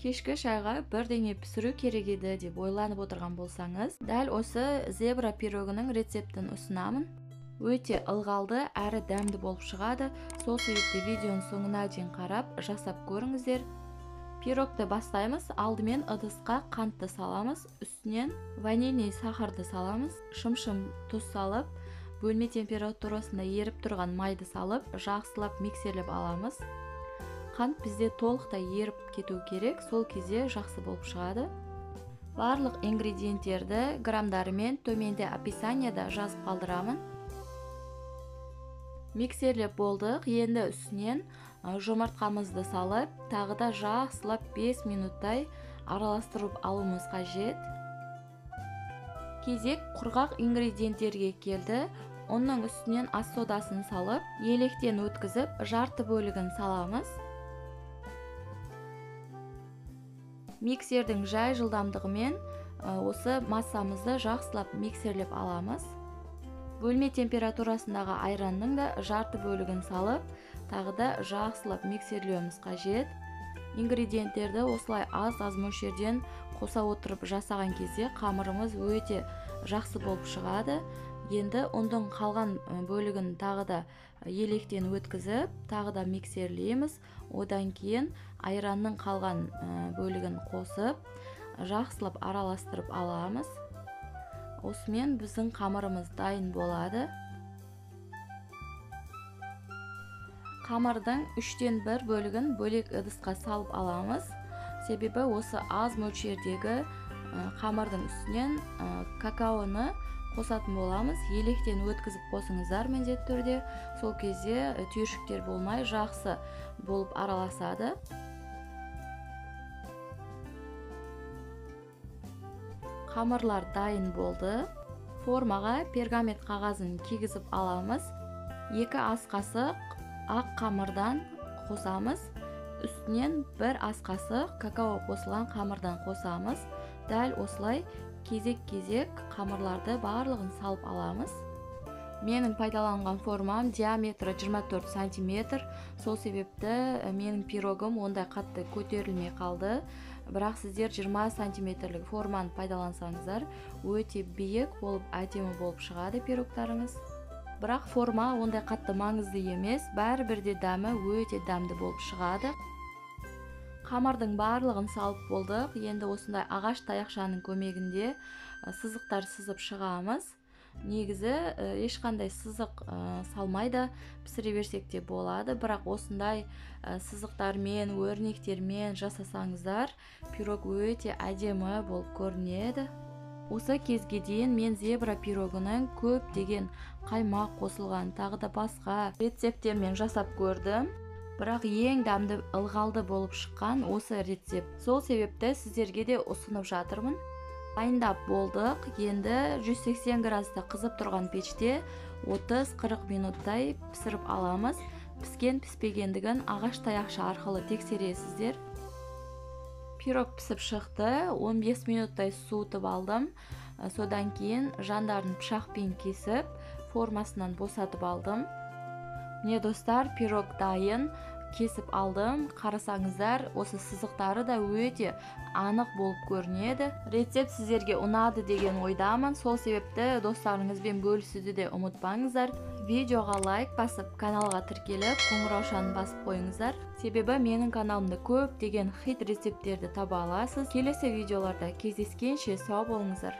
Кешкі шайға бірдеңе пісіру керек еді деп ойланып отырған болсаңыз, дәл осы зебра пирогының рецептін ұсынамын. Өте ылғалды әрі дәмді болып шығады. Сол себепті видеоның соңына дейін қарап, жасап көріңіздер. Пирогты бастаймыз. Алдымен ыдысқа қантты саламыз, үстінен ванильный сахарды саламыз, шым-шым тұз салып, бөлме температурасында еріп тұрған майды салып, жақсылап миксерлеп аламыз. Қант бізде толықтай еріп кету керек, сол кезде жақсы болып шығады. Барлық ингредиенттерді грамдарымен төменде описанияда жазып қалдырамын. Миксерлеп болдық. Енді үстінен жұмыртқамызды салып, тағы да жақсылап 5 минуттай араластырып алуымыз қажет. Кезек құрғақ ингредиенттерге келді. Оның үстінен ас содасын салып, електен өткізіп, жарты бөлігін саламыз. Миксердің жай жылдамдығымен осы массамызды жақсылап миксерлеп аламыз. Бөлме температурасындағы айранның да жарты бөлігін салып, тағы да жақсылап миксерлеуіміз қажет. Ингредиенттерді осылай аз-аз мөлшерден қоса отырып жасаған кезде қамырымыз өте жақсы болып шығады. Енді ұндың қалған бөлігін тағы да електен өткізіп, тағы да миксерлейміз. Одан кейін айранның қалған бөлігін қосып, жақсылап араластырып аламыз. Осымен біздің қамырымыз дайын болады. Қамырдың 3/1 бөлігін бөлек ыдысқа салып аламыз. Себебі осы аз мөлшердегі қамырдың үстінен какаоны қосатын боламыз. Електен өткізіп қосыңыздар міндетті түрде. Сол кезде түйіршіктер болмай жақсы болып араласады. Қамырлар дайын болды. Формаға пергамент қағазын кигізіп аламыз. 2 ас қасық ақ қамырдан қосамыз. Үстінен 1 ас қасық какао қосылған қамырдан қосамыз. Дәл осылай кезек-кезек қамырларды барлығын салып аламыз. Менің пайдаланған формам диаметрі 24 см. Сол себепті менің пирогым ондай қатты көтерілмей қалды. Бірақ сіздер 20 см форманы пайдалансаңыздар, өте биік болып, әдемі болып шығады пирогтарыңыз. Бірақ форма ондай қатты маңызды емес, бәрібірде дәмі өте дәмді болып шығады. Қамырдың барлығын салып болдық. Енді осындай ағаш таяқшаның көмегінде сызықтар сызып шығамыз. Негізі ешқандай сызық салмайда пісіре берсек те болады. Бірақ осындай сызықтармен, өрнектермен жасасаңыздар, пирог өте әдемі болып көрінеді. Осы кезге дейін мен зебра пирогының көптеген қаймақ қосылған, тағы да басқа рецепттермен жасап көрдім. Бірақ ең дәмді ылғалды болып шыққан осы рецепт. Сол себепті сіздерге де ұсынып жатырмын. Дайындап болдық. Енді 180 градуста қызып тұрған пеште 30-40 минуттай пісіріп аламыз. Піскен-піспегендігін ағаш таяқша арқылы тексересіздер. Пирог пісіп шықты. 15 минуттай суытып алдым. Содан кейін жандарын пышақпен кесіп, формасынан босатып алдым. Міне достар, пирог дайын. Кесіп алдым. Қарасаңыздар, осы сызықтары да өте анық болып көрінеді. Рецепт сіздерге ұнады деген ойдамын. Сол себепті достарыңызбен бөлісуді де ұмытпаңыздар. Видеоға лайк басып, каналға тіркеліп, қоңыраушаны басып қойыңыздар. Себебі менің каналымда көптеген хит рецепттерді таба аласыз. Келесі видеоларда кездескенше сау болыңыздар.